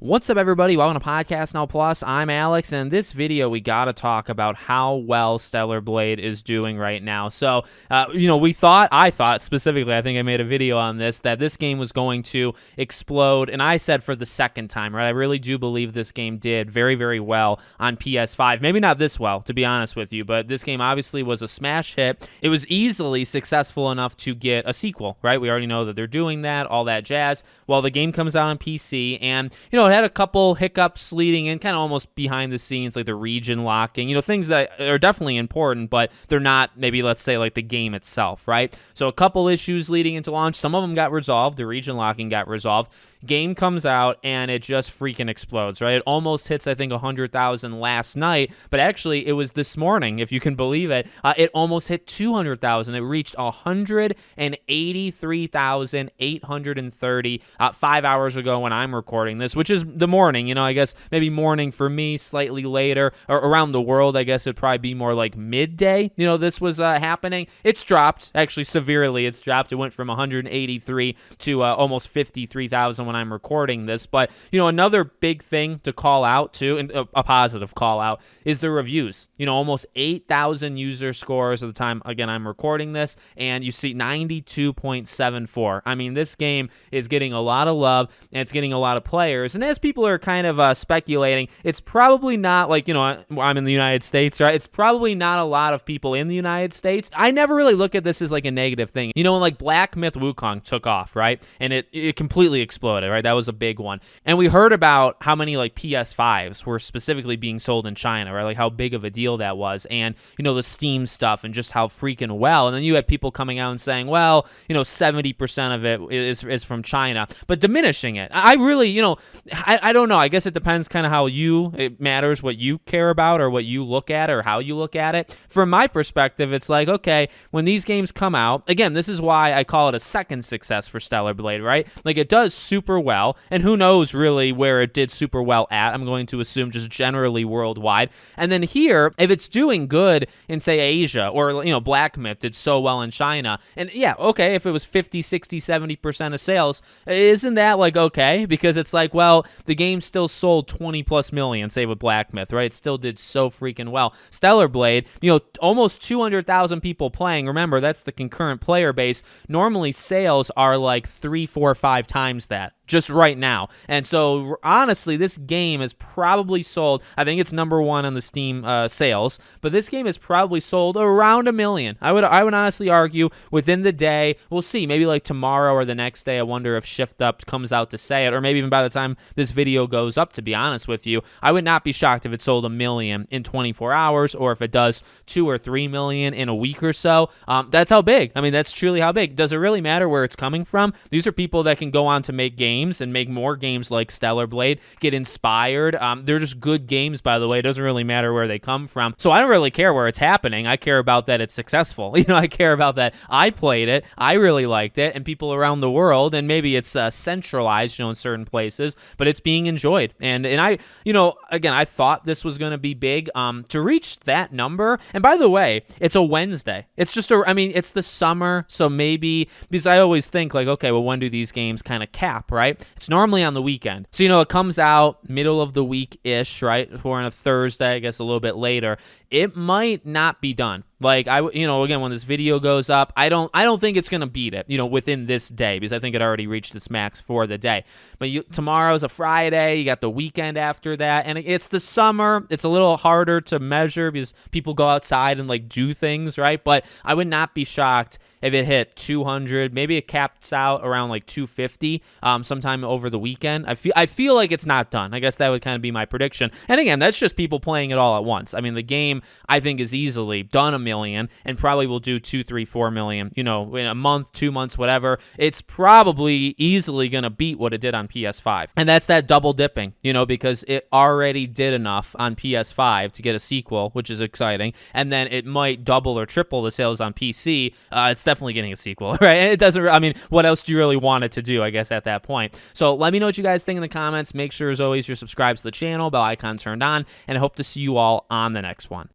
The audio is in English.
What's up, everybody? Welcome to Podcast Now Plus. I'm Alex, and in this video, we got to talk about how well Stellar Blade is doing right now. So, I thought specifically, I think I made a video on this, that this game was going to explode, and I said for the second time, right? I really do believe this game did very, very well on PS5. Maybe not this well, to be honest with you, but this game obviously was a smash hit. It was easily successful enough to get a sequel, right? We already know that they're doing that, all that jazz. Well, the game comes out on PC, and, it had a couple hiccups leading in, kind of almost behind the scenes, like the region locking, things that are definitely important, but they're not maybe, let's say, like the game itself, right? So a couple issues leading into launch. Some of them got resolved. The region locking got resolved. Game comes out and it just freaking explodes, right? It almost hits, I think, 100,000 last night, but actually it was this morning, if you can believe it. It almost hit 200,000. It reached 183,830 5 hours ago when I'm recording this, which is the morning. I guess maybe morning for me, slightly later, or around the world. I guess it'd probably be more like midday. This was happening. It's dropped, actually severely. It's dropped. It went from 183 to almost 53,000 when I'm recording this. But another big thing to call out too, and a positive call out, is the reviews. Almost 8,000 user scores at the time again I'm recording this, and you see 92.74. I mean, this game is getting a lot of love and it's getting a lot of players. And as people are kind of speculating, it's probably not like, I'm in the United States, right? It's probably not a lot of people in the United States. I never really look at this as like a negative thing. When like Black Myth Wukong took off, right? And it completely exploded, right? That was a big one. And we heard about how many like PS5s were specifically being sold in China, right? Like how big of a deal that was. And, the Steam stuff and just how freaking well. And then you had people coming out and saying, well, 70% of it is from China, but diminishing it. I really, I don't know. I guess it depends kind of how it matters what you care about or what you look at or how you look at it. From my perspective, it's like, okay, when these games come out, again, this is why I call it a second success for Stellar Blade, right? Like it does super well, and who knows really where it did super well at. I'm going to assume just generally worldwide. And then here, if it's doing good in, say, Asia, or, Black Myth did so well in China, and yeah, okay, if it was 50, 60, 70% of sales, isn't that like okay? Because it's like, well, the game still sold 20 plus million, say with Black Myth, right? It still did so freaking well. Stellar Blade, almost 200,000 people playing. Remember, that's the concurrent player base. Normally, sales are like 3, 4, 5 times that just right now. And so honestly, this game is probably sold, I think it's number one on the Steam sales, but this game is probably sold around 1 million. I would honestly argue within the day. We'll see, maybe like tomorrow or the next day. I wonder if Shift Up comes out to say it, or maybe even by the time this video goes up, to be honest with you. I would not be shocked if it sold 1 million in 24 hours, or if it does 2 or 3 million in a week or so. That's how big. I mean, that's truly how big. Does it really matter where it's coming from? These are people that can go on to make games and make more games like Stellar Blade, get inspired. They're just good games, by the way. It doesn't really matter where they come from. So I don't really care where it's happening. I care about that it's successful. I care about that I played it, I really liked it, and people around the world, and maybe it's centralized, in certain places, but it's being enjoyed. And I, again, I thought this was going to be big. To reach that number, and by the way, it's a Wednesday. It's just it's the summer, so maybe, because I always think like, okay, well, when do these games kind of cap, right? It's normally on the weekend. So, it comes out middle of the week-ish, right? We're on a Thursday, I guess a little bit later. It might not be done. Like again, when this video goes up, I don't think it's gonna beat it, within this day, because I think it already reached its max for the day. But tomorrow's a Friday, you got the weekend after that, and it's the summer. It's a little harder to measure because people go outside and like do things, right? But I would not be shocked if it hit 200. Maybe it caps out around like 250 sometime over the weekend. I feel like it's not done. I guess that would kind of be my prediction. And again, that's just people playing it all at once. I mean, the game I think is easily done 1 million and probably will do 2, 3, 4 million, in a month, 2 months, whatever. It's probably easily going to beat what it did on PS5. And that's that double dipping, because it already did enough on PS5 to get a sequel, which is exciting. And then it might double or triple the sales on PC. It's definitely getting a sequel, right? And it doesn't, what else do you really want it to do, I guess, at that point? So let me know what you guys think in the comments. Make sure, as always, you're subscribed to the channel, bell icon turned on, and I hope to see you all on the next one.